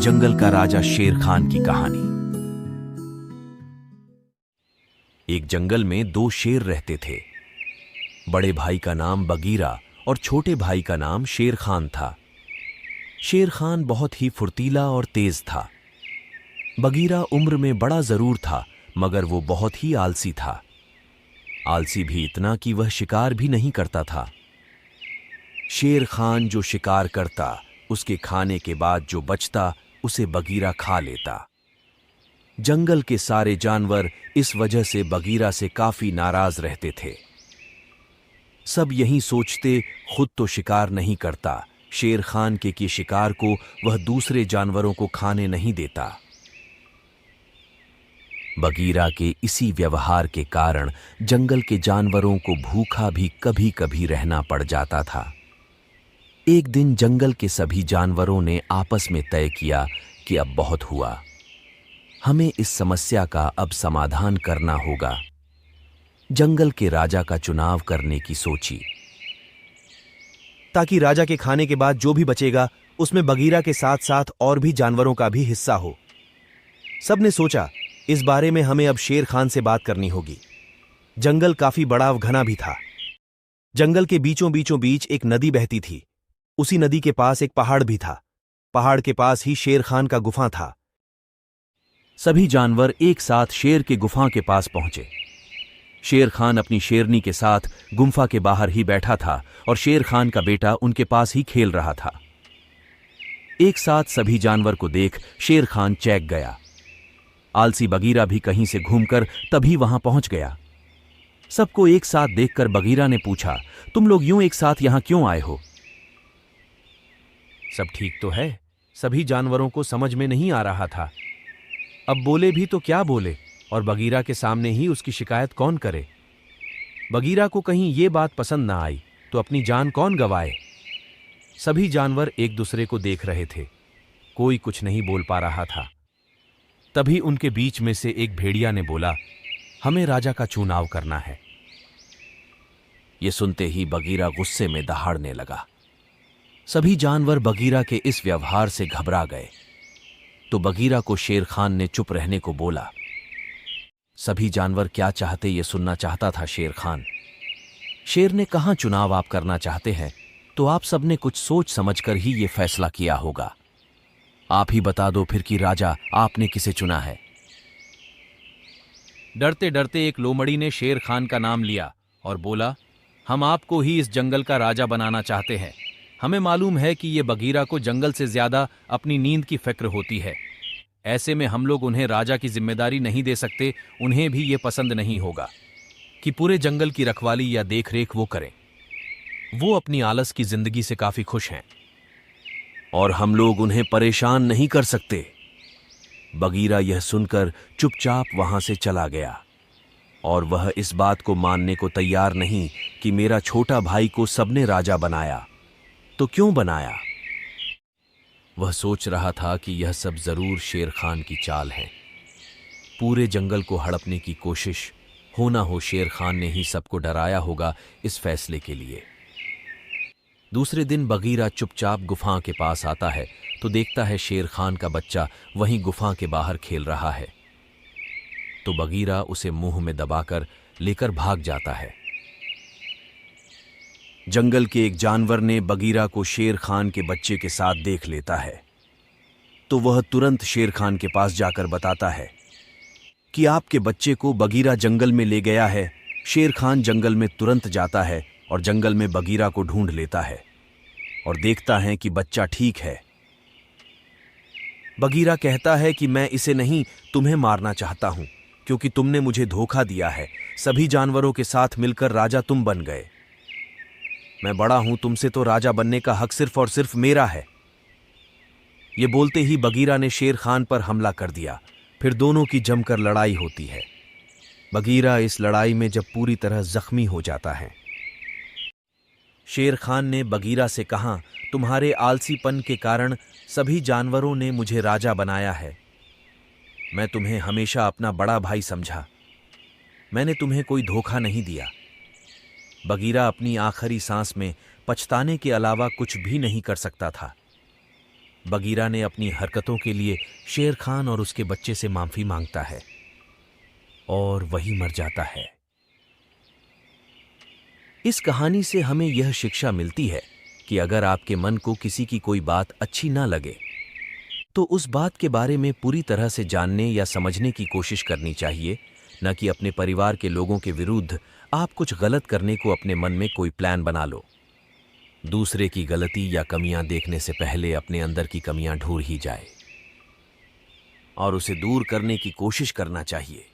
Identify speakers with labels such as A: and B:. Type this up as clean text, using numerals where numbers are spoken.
A: जंगल का राजा शेर खान की कहानी। एक जंगल में दो शेर रहते थे। बड़े भाई का नाम बगीरा और छोटे भाई का नाम शेर खान था। शेर खान बहुत ही फुर्तीला और तेज था। बगीरा उम्र में बड़ा जरूर था, मगर वो बहुत ही आलसी था। आलसी भी इतना कि वह शिकार भी नहीं करता था। शेर खान जो शिकार करता, उसके खाने के बाद जो बचता उसे बगीरा खा लेता। जंगल के सारे जानवर इस वजह से बगीरा से काफी नाराज रहते थे। सब यही सोचते, खुद तो शिकार नहीं करता, शेर खान के शिकार को वह दूसरे जानवरों को खाने नहीं देता। बगीरा के इसी व्यवहार के कारण जंगल के जानवरों को भूखा भी कभी कभी रहना पड़ जाता था। एक दिन जंगल के सभी जानवरों ने आपस में तय किया कि अब बहुत हुआ, हमें इस समस्या का अब समाधान करना होगा। जंगल के राजा का चुनाव करने की सोची, ताकि राजा के खाने के बाद जो भी बचेगा उसमें बगीरा के साथ साथ और भी जानवरों का भी हिस्सा हो। सबने सोचा इस बारे में हमें अब शेर खान से बात करनी होगी। जंगल काफी बड़ा व घना भी था। जंगल के बीचों बीच एक नदी बहती थी। उसी नदी के पास एक पहाड़ भी था। पहाड़ के पास ही शेर खान का गुफा था। सभी जानवर एक साथ शेर के गुफा के पास पहुंचे। शेर खान अपनी शेरनी के साथ गुफा के बाहर ही बैठा था और शेर खान का बेटा उनके पास ही खेल रहा था। एक साथ सभी जानवर को देख शेर खान चौंक गया। आलसी बगीरा भी कहीं से घूमकर तभी वहां पहुंच गया। सबको एक साथ देखकर बगीरा ने पूछा, तुम लोग यूं एक साथ यहां क्यों आए हो? सब ठीक तो है, सभी जानवरों को समझ में नहीं आ रहा था। अब बोले भी तो क्या बोले, और बगीरा के सामने ही उसकी शिकायत कौन करे। बगीरा को कहीं ये बात पसंद ना आई तो अपनी जान कौन गवाए। सभी जानवर एक दूसरे को देख रहे थे, कोई कुछ नहीं बोल पा रहा था। तभी उनके बीच में से एक भेड़िया ने बोला, हमें राजा का चुनाव करना है। ये सुनते ही बगीरा गुस्से में दहाड़ने लगा। सभी जानवर बगीरा के इस व्यवहार से घबरा गए। तो बगीरा को शेर खान ने चुप रहने को बोला। सभी जानवर क्या चाहते ये सुनना चाहता था शेर खान। शेर ने कहा, चुनाव आप करना चाहते हैं तो आप सबने कुछ सोच समझकर ही ये फैसला किया होगा। आप ही बता दो फिर कि राजा आपने किसे चुना है। डरते डरते एक लोमड़ी ने शेर खान का नाम लिया और बोला, हम आपको ही इस जंगल का राजा बनाना चाहते हैं। हमें मालूम है कि ये बगीरा को जंगल से ज्यादा अपनी नींद की फिक्र होती है। ऐसे में हम लोग उन्हें राजा की जिम्मेदारी नहीं दे सकते। उन्हें भी ये पसंद नहीं होगा कि पूरे जंगल की रखवाली या देखरेख वो करें। वो अपनी आलस की जिंदगी से काफी खुश हैं और हम लोग उन्हें परेशान नहीं कर सकते। बगीरा यह सुनकर चुपचाप वहां से चला गया और वह इस बात को मानने को तैयार नहीं कि मेरा छोटा भाई को सबने राजा बनाया तो क्यों बनाया। वह सोच रहा था कि यह सब जरूर शेर खान की चाल है। पूरे जंगल को हड़पने की कोशिश, हो ना हो शेर खान ने ही सबको डराया होगा इस फैसले के लिए। दूसरे दिन बगीरा चुपचाप गुफा के पास आता है तो देखता है शेर खान का बच्चा वहीं गुफा के बाहर खेल रहा है। तो बगीरा उसे मुंह में दबाकर लेकर भाग जाता है। जंगल के एक जानवर ने बगीरा को शेर खान के बच्चे के साथ देख लेता है तो वह तुरंत शेर खान के पास जाकर बताता है कि आपके बच्चे को बगीरा जंगल में ले गया है। शेर खान जंगल में तुरंत जाता है और जंगल में बगीरा को ढूंढ लेता है और देखता है कि बच्चा ठीक है। बगीरा कहता है कि मैं इसे नहीं, तुम्हें मारना चाहता हूं क्योंकि तुमने मुझे धोखा दिया है। सभी जानवरों के साथ मिलकर राजा तुम बन गए। मैं बड़ा हूं, तुमसे तो राजा बनने का हक सिर्फ और सिर्फ मेरा है। ये बोलते ही बगीरा ने शेर खान पर हमला कर दिया। फिर दोनों की जमकर लड़ाई होती है। बगीरा इस लड़ाई में जब पूरी तरह जख्मी हो जाता है। शेर खान ने बगीरा से कहा, तुम्हारे आलसीपन के कारण सभी जानवरों ने मुझे राजा बनाया है। मैं तुम्हें हमेशा अपना बड़ा भाई समझा। मैंने तुम्हें कोई धोखा नहीं दिया। बगीरा अपनी आखिरी सांस में पछताने के अलावा कुछ भी नहीं कर सकता था। बगीरा ने अपनी हरकतों के लिए शेर खान और उसके बच्चे से माफी मांगता है और वही मर जाता है। इस कहानी से हमें यह शिक्षा मिलती है कि अगर आपके मन को किसी की कोई बात अच्छी ना लगे तो उस बात के बारे में पूरी तरह से जानने या समझने की कोशिश करनी चाहिए, न कि अपने परिवार के लोगों के विरुद्ध आप कुछ गलत करने को अपने मन में कोई प्लान बना लो। दूसरे की गलती या कमियां देखने से पहले अपने अंदर की कमियां ढूंढ ही जाए और उसे दूर करने की कोशिश करना चाहिए।